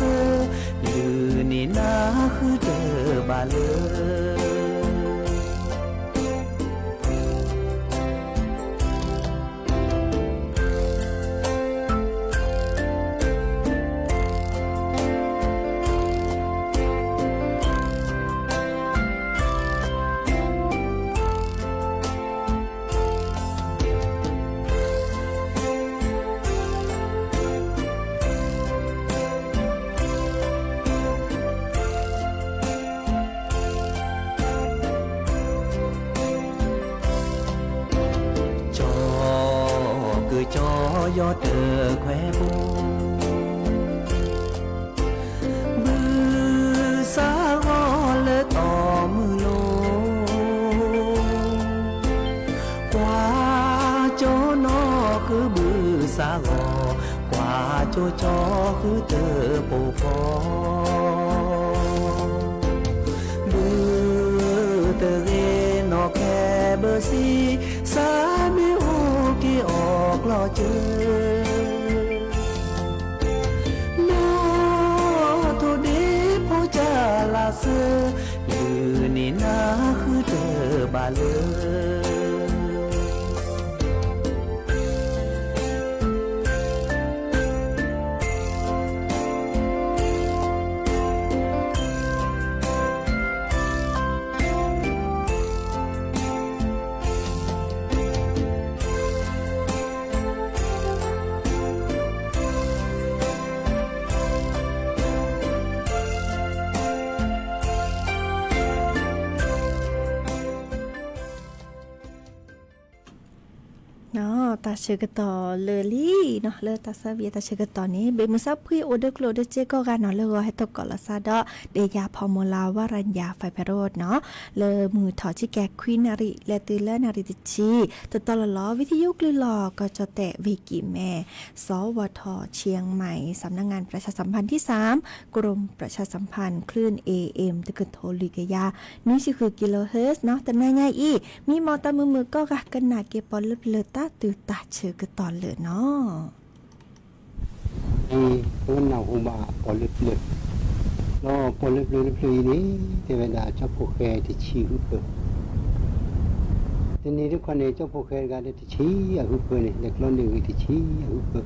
Speaker 16: ลือนี่นาคือเธอบาเลจอยอเตอแควบูบือสาวเลต่อมือโลกว่าโจนอคือบือสาวกว่าโจจอคือเตอปูพอบือเตเรนอแคเบอร์ซีสามีโอกีออกลอเจอโนโทเดโพจาลาเซยืนนี่นาคือเธอ บาเล
Speaker 14: ตาเชกต่อเลลี่เนาะเลตาซาเวียตาเชกต่อนี้เบมุซับพี่โอเดอร์โคลเดเจก็กันเนาะเลให้ตกก่อนละซาดอเดียาพอมลาวารัญญาไฟพโรดเนาะเลมือถอดชิแกควีนาริและตือเลนาริติชีตลอดล้อวิทยุกลือหลอก็จะแตะวิกิแม่สวทเชียงใหม่สำนักงานประชาสัมพันธ์ที่3กรมประชาสัมพันธ์คลื่น AM ตะกึโทลิกยานี่คือกิโลเฮิรตซ์เนาะแต่นายอีมีมอตามือก็กะกันหนาเกปอลเลตาตือตาเชื่อก็ตอนเลยเนาะ
Speaker 18: วันหนาวหัวบ่าปอลึกแล้วปอลึกนี่เทวดาเจ้าผู้แก่ที่ชี้หุบเปิดทีนี้ทุกคนเนี่ยเจ้าผู้แก่กันที่ชี้หุบเปิดเนี่ยเด็กล้นหนึ่งที่ชี้หุบเปิด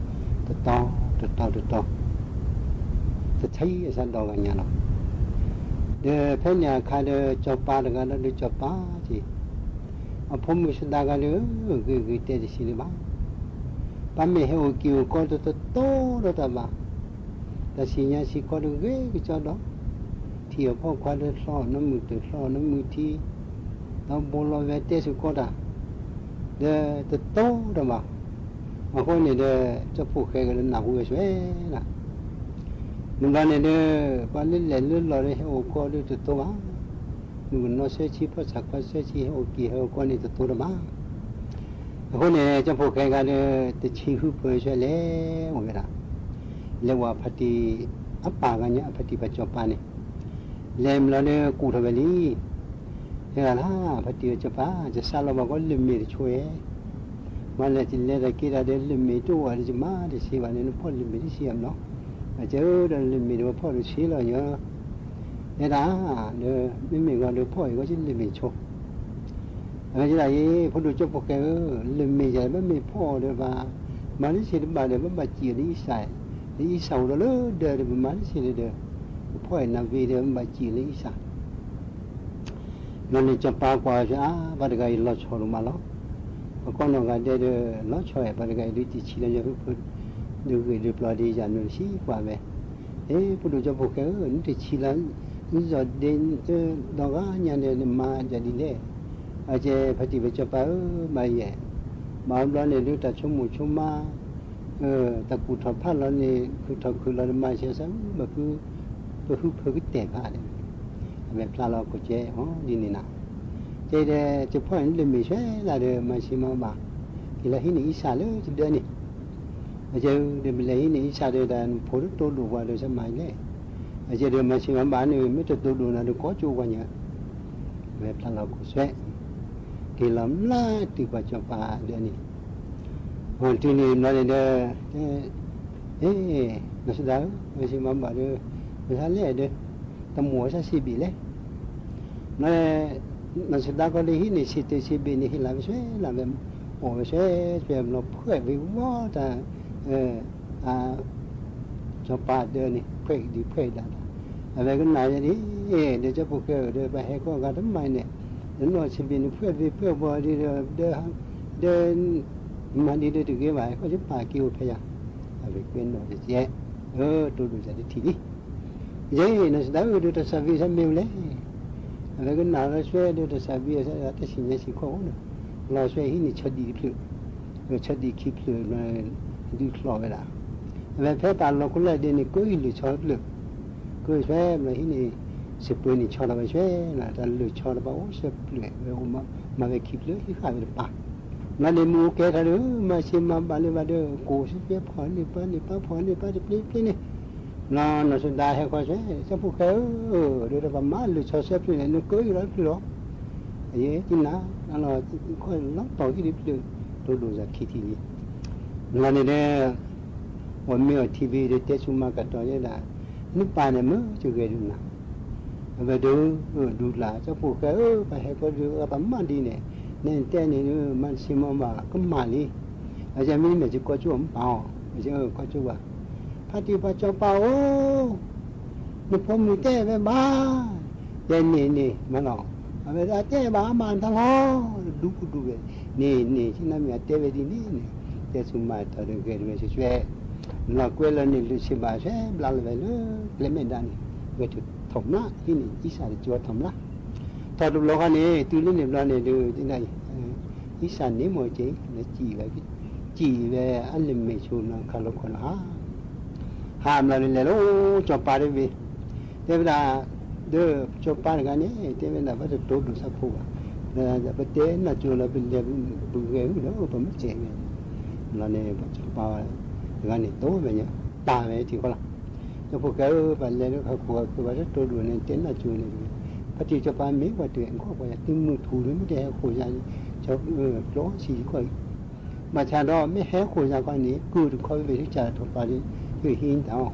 Speaker 18: ต่อจะใช้สันดอกกันยังเนาะเดี๋ยวเพื่อนเนี่ยขาเดี๋ยวเจ้าป่ากันแล้วเดี๋ยวเจ้าป่าจีผมไม่สุดากันเลยคือเตะที่สิบ้าปั๊มไม่ให้โอคิวก็โตแล้วแต่บ้าแต่สิ่งนี้สิก็ดูเก๋ก็จะดอกที่พ่อควายเดือดร้อนน้ำมือที่เราบอลเวทสุก็ได้เดี๋ยวโตแล้วบ้าบางคนเนี่ยเดี๋ยวจะพูดแค่กันหนักหัวช่วยนะมึงกันเนี่ยเดี๋ยวบ้านเล่นเราเลยให้โอก็เดี๋ยวโตบ้ามึงน้องเสียชีพสักวันเสียชีพโอเคเขาคนนี้จะตัวละมั้งคนนี้จะพูดแค่กันจะชี้หุบไปช่วยเลี้ยงอะไรเรียกว่าพัฒน์อัปปากันเนี่ยพัฒน์ปัจจุบันเนี่ยเลี้ยงแล้วเนี่ยกูทำแบบนี้เฮ้ยนะพัฒน์ปัจจุบันจะสร้างเราบอกว่าลิมิตช่วยมันเลยที่เลี้ยงตะกี้เราเดินลิมิตตัวอะไรจะมาที่สิวันนี้พ่อลิมิตที่เสียมเนาะอาจจะเดินลิมิตว่าพ่อเราชี้เราเยอะเนี่ยนะเนี่ยไม่มีเงินเดือนพ่อก็จะลิมิตโชว์อะไรจะได้พอดูจบโอเคลิมิตใหญ่ไม่มีพ่อเดี๋ยวมาที่สิ่งบ้านเดี๋ยวมันมาจีนอีสานอีสานเราเลยเดี๋ยวมาที่สิ่งเดี๋ยวพ่อเห็นนาวีเดี๋ยวมันมาจีนอีสานนั่นจะปากว่าจะบัดกันเราชอบลงมาแล้วก็น้องกันเดี๋ยวเราชอบบัดกันดูที่ชีเราจะพูดดูปลอดดีจันทร์ชีกว่าไหมพอดูจบโอเคนี่ที่ชีเรานี่จะเดินดอกอย่างเดียวมาจะดีเลยอาจจะพัฒน์ไปจับไปมาเย่มาแล้วเนี่ยดูแต่ชั่วโมงมาแต่กูทำพลาดแล้วเนี่ยคือเรามาเชื่อซ้ำแบบคือเตะพลาดเลยแบบพลาดเราก็เจ๊ดีนี่นะเจ๊เดจะพ่อเห็นเลยไม่ใช่ละเดมาชิมาบ้าที่เราเห็นอีสานเลยจะเดินนี่อาจจะเดินไปเลยเห็นอีสานเดินพอรู้ตัวดูว่าเดินสมัยเลยอาจจะเดินมาชิมาบ้านนี่ไม่จะตัวดูนะดูก็จูกันเนี่ยแบบพลาดเราก็สวยที่ลำลาที่ปัจจุบันเดี๋ยวนี้วันที่นี่นั่นเด้อนักศึกษาไม่ใช่มาบ้านเด้อไม่ใช่เลยเด้อตำรวจสิบีเลยนั่นนักศึกษาก็ได้หินนี่สิบีนี่หินลำช่วยลำแบบโอ้ช่วยแบบเราเพื่อวิวแต่จับปาเดินนี่เพื่อดีเพื่อได้อะไรก็ไหนอย่างนี้เดี๋ยวจะพูดเดี๋ยวไปให้ก็การทำไมเนี่ยนั่นว่าชีวิตเพื่อบ่ดีเดินมาดีเดินถึงกี่วันก็จะป่ากิ้วพยาอะไรเป็นหน่อยจะเจ๊ตัวดูจะได้ทีนี้เย้นั่นสุดท้ายดูแต่สามีสามีเลยอะไรก็น่ารักช่วยดูแต่สามีสักแต่สิ่งนี้สิ่งของเนี่ยเราช่วยให้นี่ชัดดีพลุชัดดีคิดพลุมาดูคลอเวลาอะไรแพ้ตาเราคนแรกเดินนี่ก็อิหรือชอบเลยก็ช่วยมาให้นี่สิบปีนี่ชอบเราไปช่วยนะแต่เลยชอบเราบอกสิบเลยเรามาไปคิดเลยที่ข้าไปป่านั่นเลยมูแกท่านมาชิมมาบ้านเลยมาเด้อกูสิเปียพอนี่ป้าพอนี่ป้าจะปลิ้นนี่นั่นสุดท้ายให้เขาช่วยจะพูดเขาเดี๋ยวเรามาเลยชอบเสียปลิ้นนี่ก็อยู่แล้วปลิ้นหรอไอ้ที่น่ะนั่นเราค่อยล้างต่อที่ดิบเลยตัวดูจากคิดที่นี่นั่นเนี่ยวันเมื่อทีวีเด็กชุมมากันตอนนี้ละนี่ป่าเนี่ยมั้งจะเกิดอยู่นะ về đủ là cho phụ cái phải hay có được bấm mà đi này nên tên này mà xem mà có mà đi ở nhà mình chỉ có chỗ bảo bây giờ có chỗ à phát đi vào cho bảo nó phong mình tên về ba tên này mà nó bây giờ tên ba mà thằng ho đủ về nè chỉ là mình tên về đi nè tên số mà thôi được cái về chuyện nó quên là nên xem bà sẽ làm về nữa lấy mình đàn về thủng nó cái này ít xài cho thủng nó thôi lúc đó này từ lúc này này từ thế này ít xài nếu mà chế nó chỉ về ăn liền mấy chỗ nó khá lắm còn hàm là này nó cho ba đi về thế là đưa cho ba cái này thế là bắt được tốt được sao phụ là bắt tế là chỗ là bên đây bự ghế đó bấm chè là này bắt cho ba cái này tốt vậy nhá ta vậy thì có là cho phụ cái và lên nó của cái rất tốt rồi nên tiến là chỗ này phát triển cho ba mấy và tuyển có phải tìm một thủ đến cái khổ ra cho đó chỉ coi mà cha đó mấy hé khổ ra con này cứ được coi về cái trả cho ba đi cái hiến thảo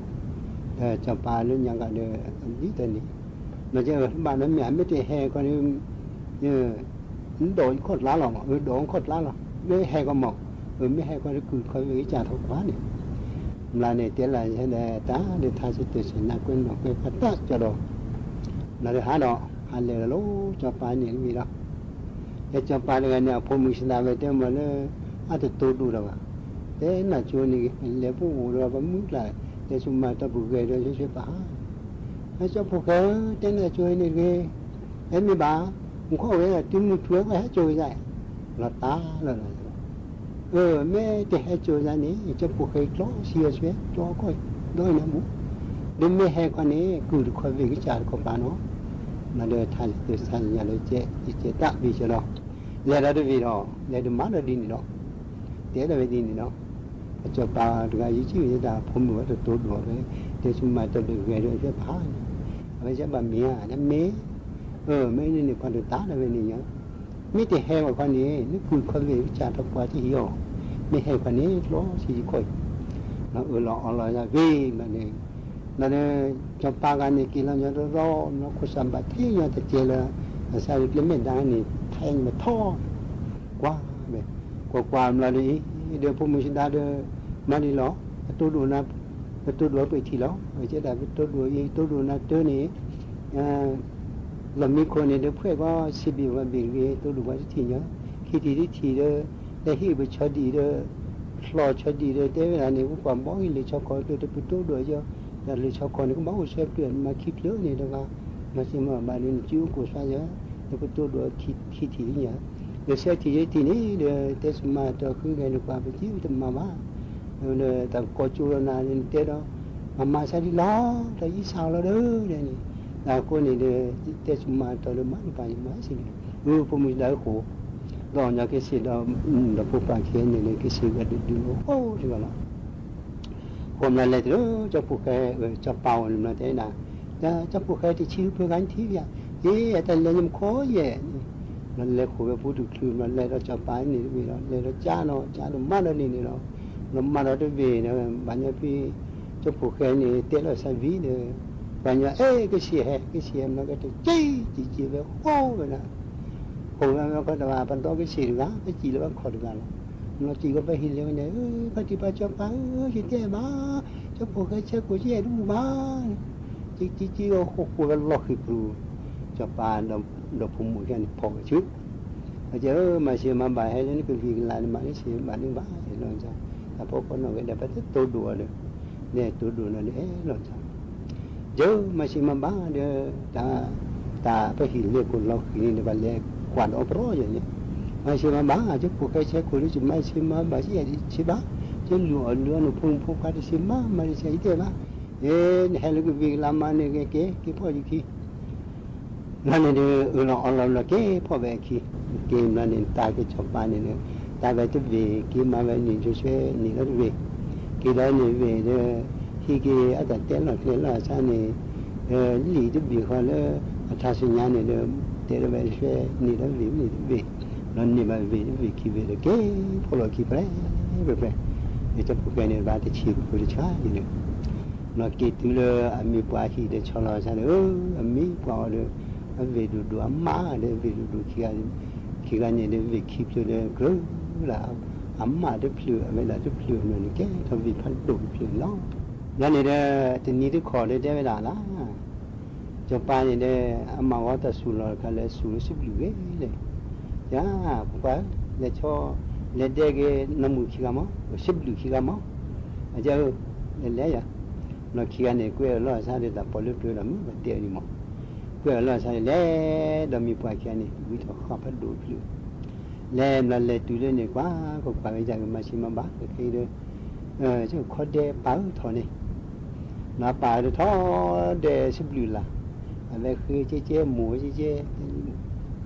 Speaker 18: cho ba nó nhận cái được lý tên này mà giờ ba nó mẹ mấy cái hè con này như đổi cốt lá lỏng đổi cốt lá lỏng mấy hè con mọc mấy hè con nó cứ coi về cái trả thọ quá này là này tiến là thế này ta để thay sự tự nhiên là quên nó quên phát tác cho đó là để há đó há lệ lố cho ba những gì đó để cho ba cái này phụ mình sinh ra về thế mà nó ăn được tốt đủ rồi thế là chỗ này lệ phụ rồi vẫn muốn lại để chúng mà ta bù ghê rồi cho baให้เจ้าพวกเขาเต้นช่วยนี่เงี้ยเห็นไหมบ้าผมเข้าไปจิ้มมือถือก็ให้ช่วยได้ละตาละแม่จะให้ช่วยได้นี่เจ้าพวกเขาล้อเสียช่วยล้อก็ด้อยนะบุ๊เดี๋ยวไม่ให้คนนี้กูจะคอยวิ่งจ่ายกับบ้านเนาะมาเดินทางเดินทางอย่างไรเจ๊ตะวิจารณ์แล้วเราดูวิเราแล้วดูมาเราดีนี่เนาะเดี๋ยวเราไปดีนี่เนาะเจ้าป่าดูไงยิ่งชื่อจะด่าผมว่าจะตัวดูเลยเดี๋ยวชุมมาจะดูไงด้วยจะพาไม่ใช่แบบเมียนั่นเมไม่นี่คนดูตาเลยนี่เนาะไม่แต่แห่กับคนนี้นี่คือคนวิจารณ์ทักว่าที่เหี้ยไม่ให้คนนี้ล้อสี่คนเราเราอะไรจะวิ่งมาเนี่ยนั่นจอมปากันนี่กินแล้วจะรอเราคุยสัมบัติที่ยังจะเจริญใส่เปลี่ยนไม่ได้นี่แทงมาท่อกว่าแบบกว่าเราดิเดี๋ยวพวกมึงจะได้เดี๋ยวมาดีหรอตัวดูนะตัวดูไปทีแล้วจะได้ตัวดูอีตัวดูนะตัวนี้เรามีคนเนี่ยเดี๋ยวเพื่อนก็สิบิวันบินวีตัวดูว่าทีเนาะคิดดีทีเด้อแต่ที่ไปชดดีเด้อหล่อชดดีเด้อแต่เวลานี้ผมบอกให้เลยชอบคอยตัวตัวดูเยอะแต่เลยชอบคนนี้ก็บอกว่าเชฟเปลี่ยนมาคิดเยอะนี่เด้อว่ามาสิมาบ้านนี้จิ้วกูซะเยอะแต่ตัวดูคิดทีเนี่ยเดี๋ยวเสียทีนี้เดี๋ยวแต่สมัยตัวคือไงนึกว่าไปจิ้วจะมาบ้าเดี๋ยวแต่ก็จูรนาเนี่ยเดี๋ยวมาใส่ดีล้อแต่ยี่สาวเราเด้อเนี่ยนี่แต่คนนี้เดี๋ยวแต่สมัยตัวเราไม่ไปมาสิผมมีหลายคนเราอยากจะสิเราพูดปากเขียนอย่างนี้ก็สิก็ดูโอ้ดีกว่าละคนนั้นเลยจะพูดแค่จะเป่าหรืออะไรนะจะพูดแค่ที่ชื่อเพื่อการที่เนี่ยแต่เลยยังโค้ยนั่นเลยคุยกับผู้ดูคลืนนั่นเลยเราจะไปนี่มีเราเลยเราจ้าเรามาเรานี่เรามาเราได้เวนะบางอย่างพี่จะพูดแค่นี้เตะเราใส่วีเนี่ยบางอย่างก็เสียมันก็จะจี้แบบโอ้แบบนั้นผมว่าก็ว่าปันโตก็เสียหรือว่าก็จี้แล้วก็ขอดูกันเราจี้ก็ไปเห็นเลยเนี่ยปฏิบัติจะไปที่เจ้ามาจะพูดแค่เชื่อกูเชื่อดูมาจี้ก็คุยกันหลอกคือครูจะปาเราผมมือแค่นี้พอชื่อเจอมาเชื่อมาบ่ายให้นี่คือวิ่งลายมาเชื่อมาหนึ่งบ้าเห็นหรอจ๊ะแต่พอคนเราก็ได้ไปตัวดัวเลยเนี่ยตัวดัวนั่นเองหรอจ๊ะเจอมาเชื่อมาบ้าเดี๋ยวตาไปเห็นเรื่องคนเราคือนี่ในบ้านเล็กกวาดออกร้อยอย่างนี้มาเชื่อมาบ้าจะพวกใครเชื่อคนที่จะไม่เชื่อมาบ้าเชื่อบ้าจะเหลือหนูพุ่งพวกใครที่เชื่อมาเชื่อที่บ้าให้เราก็วิ่งลำมาเนี่ยเก๋พ่ออยู่ที่นั่นเนี่ยเราเก๋พ่อแบบขี้เกมนั่นเนี่ยตาก็ชอบบ้านเนี่ยตาไปจะเวกี่มาไปนี่จะช่วยนี่ก็เวกี่แล้วนี่เวเนี่ยที่กี่อาจจะเต้นหล่อใช่เนี่ยหลีจะเบียเขาเลยถ้าสัญญาเนี่ยเต้นไปช่วยนี่แล้วเวนั่นนี่มาเวกี่เวเก๋พ่อเรากี่ไปเดี๋ยวจะพูดกันเนี่ยบ้านที่ชี้กูจะใช่เนี่ย nó kể từ là ami qua khi để cho nó ra nữa ami qua được về đủ ấm má để về đủ khi cái này để về kịp cho để cứ là ấm má để phơi vậy là để phơi mình cái thôi vì phải đủ phơi lo nên là thì ní được khó để về là cho ba này để mà họ ta sưu là cái là sưu sưu lưỡi này giá quá để cho để cái nấm mùi khi mà sưu lưỡi khi mà giờ để lấy à nó khi anh này quay lo sao để ta bỏ lưỡi rồi lắm và tiền đi mà quay lo sao để đâm mi qua khi anh này bị thọ khó phải đủ lưỡi lên là lên từ lên này quá còn phải bây giờ mà xin mà bắt cái đó chứ khó để bảo thôi này nó bảo được thôi để sưu lưỡi là về khi chế mùa chế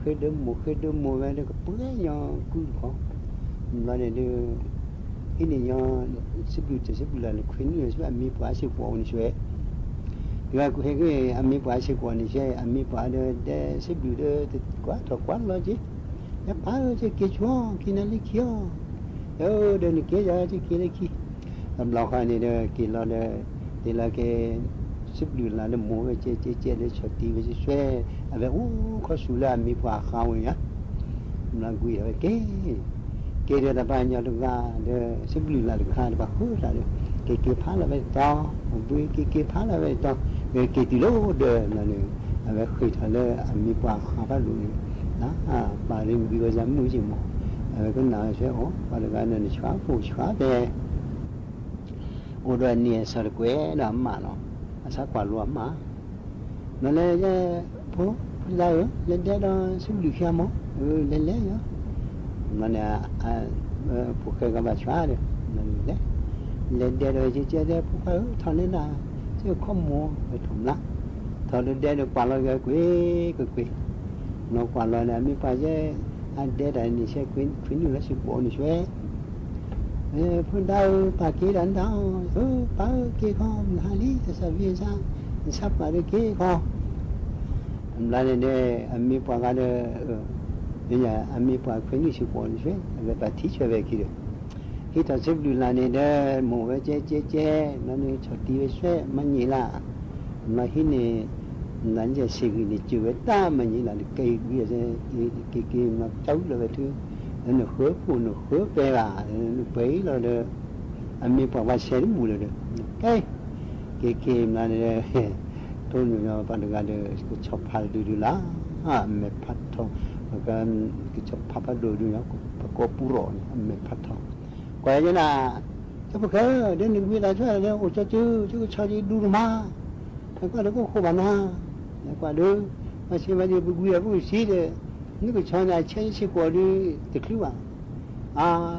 Speaker 18: khi đứa mùa về nó có bữa nhau cứ khó nó này đưa cái này nhau xếp là khuyến người sẽ ăn mì quả xếp quả này sẽ người cũng hay cái ăn mì quả xếp quả này sẽ ăn mì quả để xếp đưa quá thật quá lo chứ nhấp phá chứ kia chúa kia này kia đây này kia ra chứ kia này kia làm lò khai này đây kia lò đây thì là cái xếp lưỡi là nó mua về chế để cho tí về chế xe về có số là mi quả khao nhá là quỷ về cái đó là bao nhiêu được ra để xếp lưỡi là được khai được hứa ra được cái phá là về to với cái phá là về to về cái tí lô đời là được về khơi thở là mi quả khao phát lưỡi đó bà đi bây giờ mua gì mà về cái nào sẽ và được cái này xóa về ô đồ này sao được quế đó mà nó sao quả lúa mà nó lên cái phố ra ở lên đây đó xuống được kia mà lên lấy đó mà nè phụ cây cái bà xóa được lên đây rồi chơi đây phụ cây thằng này là chứ không mua phải thùng lắm thằng lên đây được quả lúa cái quế nó quả lúa này mới phải chứ anh đây là ni sẽ khuyến nhiều là sự bổ ni sẽ phương đâu bà kia đánh đâu bà kia không hai lý thì sao vì sao sắp vào đây kia không là này anh mi qua cái đó bây giờ anh mi qua khuyến nhiều sự bổ ni sẽ về bà thích cho về kia được khi ta xếp được là này đó mua về chế nó này cho tí về sẽ mà nhỉ là mà khi này nãy giờ xì người chịu với ta mà như là cây bây giờ cái nó cháu là cái thứ nó khứa phụ nó khứa về là nó bấy là được anh mi bảo ba xe nó mù là được cái là tôi nó bạn được cái chọc phá được lá mẹ phát thông cái chọc phá được nó có puro mẹ phát thông quay như là cho bác khơi đến những việc là cho là ô chứ cho đi đu mà cái đó có khổ bạn ha qua đó mà xem mà đi bùi bùi xí de những cái chỗ này chơi xí qua đi từ khứa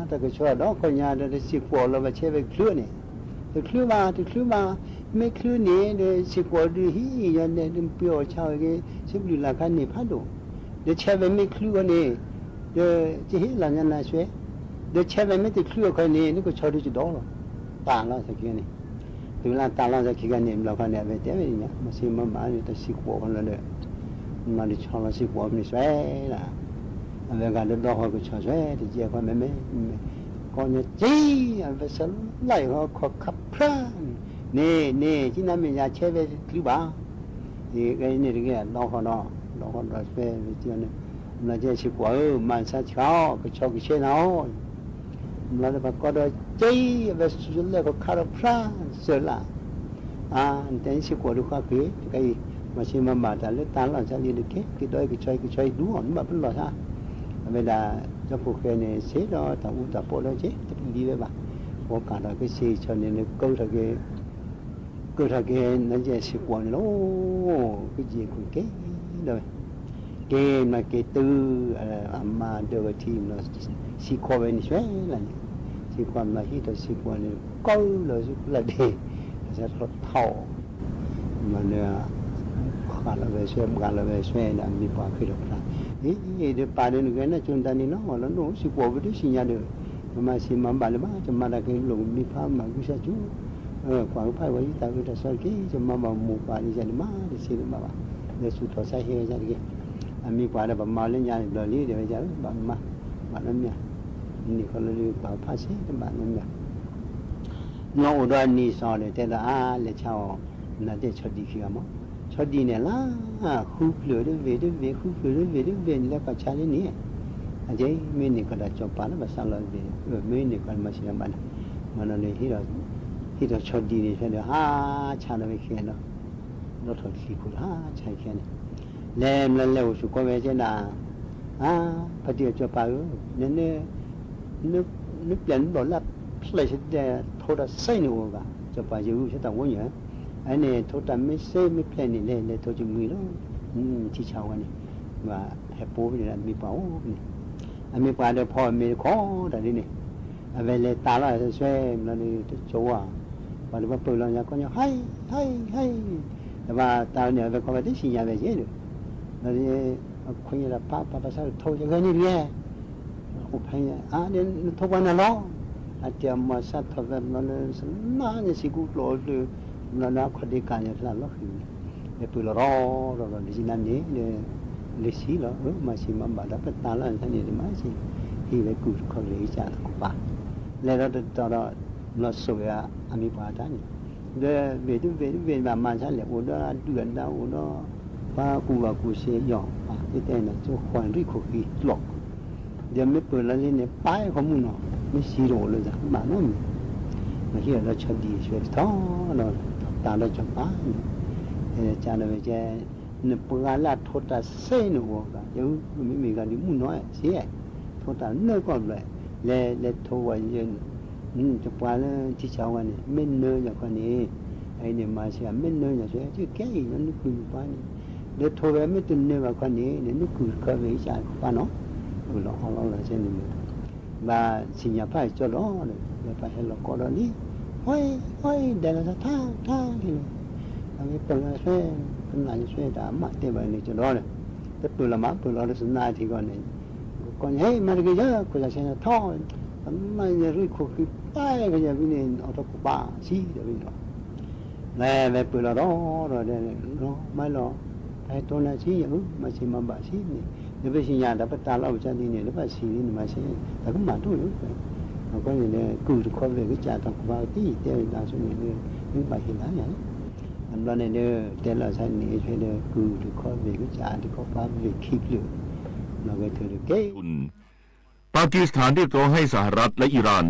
Speaker 18: ta cái chỗ đó coi nhà đó xí qua là mà chơi về khứa này từ khứa mà mấy khứa này để xí qua đi hí nhà này đừng biểu chào cái xí bùi là cái này phát đồ để chơi về mấy khứa này để chỉ hết là nhà này xuế để chơi về mấy từ khứa cái này những cái chỗ đi đó rồi tàn là cái này từ là ta làm ra khi cái niệm là cái này về thế vậy nhá mà xem mà người ta xịt quả là được mà đi cho nó xịt quả mình xoay là về cái đó họ cứ cho xoay thì chỉ có mấy con như chi về sớm lại họ khó khắp ra nè chỉ là mình nhà chơi về thứ ba thì cái này cái đó họ xoay về chuyện này là chơi xịt quả mà sao cho cái cho cái xe nào là nó có đôi chơi về xuống lại có khá là sợ là đến sự của được khoa kỹ cái mà khi mà ta lấy tan là sao đi được cái đôi cái chơi đúng ổn mà vẫn là sao bây giờ cho cuộc đời này xế đó ta uống ta bỏ đó chứ đi với bạn có cả là cái gì cho nên nó câu thật cái nó về sự của nó cái gì cũng cái rồi cái mà cái từ mà được thì nó si qua bên xoay là si qua mà khi tôi si qua này câu là để sẽ rất thầu mà nè khá là về xoay là đi qua khi được ra ý để ba đến cái này chúng ta đi nó mà nó si qua với đứa si nhà được mà si mà bà là ba cho mà là cái lồng đi phá mà cứ sao chú quảng phải với ta cứ ta sao cái cho mà một bà đi ra đi má đi si mà bà để sụt thọ sai hết ra đi mi qua là bà mà lên nhà rồi đi để bây giờ bà nó nhaนี่เขาเลยbảoภาษีกันบ้านนั่นแหละ น้องอุดรนี่สอนเลยแต่ละเลชาวน่าจะชดดีขึ้นมั้งชดดีเนี่ยล่ะคู่เปลือยด้วยเวด้วยเวคู่เปลือยด้วยเวด้วยเวนี่แล้วก็ชาลีนี่อาจจะไม่เนี่ยก็ได้จบปานแล้วภาษาเราเวไม่เนี่ยก็มาเสียมันมันนั่นเลยที่เราชดดีนี่ใช่ไหมชาเราไม่แค่เนาะเราถอดขี้คุดใช่แค่นี้แล้วสุกเวเจน่าพอดีจบไปเนี่ยนึกเปลี่ยนบอกละเพลย์เดโทรศัพท์ใส่หนูก็จบไปอยู่ใช่ต่างวันอย่างอันนี้โทรศัพท์ไม่ใช่ไม่เพลย์นี่เลยโทรจุ่มมือแล้วที่ชาวกันนี่ว่าแฮปปี้เลยมีเปล่านี่มีเปล่าเดี๋ยวพอมีข้อแต่นี่เวลาตาเราสวยแล้วนี่จะว่าวันนี้ว่าเปิดแล้วเนี่ยก็เนี่ยให้แต่ว่าตาเนี่ยเป็นคนที่สิ่งอย่างแบบนี้เลยแล้วนี่คนนี้ละป้าภาษาโทรจะกันนี่เลยอุปนิเนี่ยทุกวันน่ะล้ออาจจะมาสัตว์ทำแบบนั้นน่าจะสิกุลเลยนั่นน่ะคนที่การอย่างนั้นล้อคือเนี่ยปุ่นล้อดิฉันนี่เนี่ยลิซี่ล้อมาสิมาบัดเป็นตาล้อท่านนี่มาสิที่ไปกูเขาเลยจ้าทุกป่าแล้วเราตอนเราสวยอามีป่าท่านเดี๋ยวเวทแบบมันใช่เลยอุดรเดือนดาวอุดรว่ากูเสียยอมป่าที่แต่เนี่ยจะควันริคุกีหลอกเดี๋ยวไม่เปิดแล้วเนี่ยป้ายของมึงเนาะไม่สีโรเลยจ้ะมาโน่นมาเฮียเราชอบดีช่วยท้อเราตาเราจะป้ายจานเราไปเจอเนี่ยปงานละทศเส้นหัวกันยังไม่มีการที่มุ่งน้อยเสียทศเนื้อก่อนเลยเลยโทรวันยันจะปลาแล้วที่เช้าวันนี้ไม่เนื้ออย่างคนนี้ไอ้เนี่ยมาเสียไม่เนื้ออย่างเสียที่แก่นั่นนึกคือป้านี่เดี๋ยวโทรไปไม่ตื่นเนื้อแบบคนนี้เนี่ยนึกคือเขาไม่ใช่ป้าเนาะเราเอาเราเช่นนี้มาสิญญาไปจอดล้อเลยแล้วไปให้เราก็ได้นี่ห้อยเดี๋ยวเราท่าที่นี่อันนี้เป็นอะไรเป็นอะไรช่วยด่ามาเต็มไปเลยจอดล้อเลยแต่ปืนละมาปืนเราได้สนาที่ก่อนเนี่ยก่อนเฮ้ยมันก็เยอะก็จะใช้ท่อมันจะรู้คุยไปก็จะวินิจเอาตัวกูบ้าสิเดี๋ยววินิจแล้วปืนเราเดี๋ยวไม่รอไอ้ตัวนั้นสิมาสิมาบ้าสิเนี่ยเดี๋ยวไปสิญญาดับตาเราจะดีเนี่ยแล้วไปสินี่มาสิแต่ก็มาดูอยู่เราก็เนี่ยกูจะขอเลยก็จะต้องกูบ้าที่เดี๋ยวเราส่วนนี้เนี่ยนี่ไปเห็นแล้วเนี่ยอันนั้นเนี่ยแต่เราใช้นี่ใช้เนี่ยกูจะขอเลยก็จะที่เขาบ้าเลยคิดเลยเราก็ถือเก๋
Speaker 19: ปากีสถานเรียกร้องให้สหรัฐและอิหร่าน